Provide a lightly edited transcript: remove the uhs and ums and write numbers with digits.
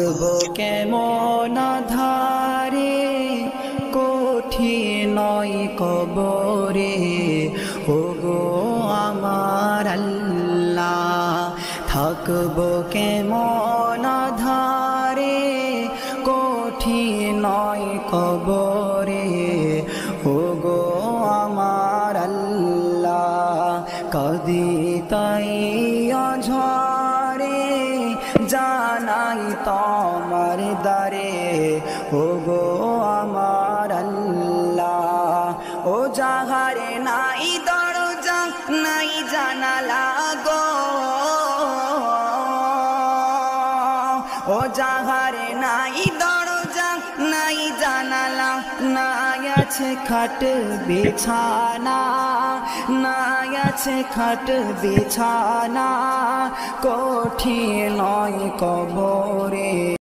থাকবো কেমন ধারে কঠিন নয় কবরে, ওগো আমার আল্লাহ। থাকবো কেমন ধারে কঠিন নয় কবরে, ওগো আমার আল্লাহ। কাঁদি তাই অঝরে জানাই তোমার দারে, ওগো আমার আল্লাহ। ও যাহারে নাই দরজা নাই জানালা গো, ও যাহারে নাই দরজা নাই জানালা, নাই আছে খাট বিছানা, নাই আছে খাট বিছানা, কঠিন নয় কবরে।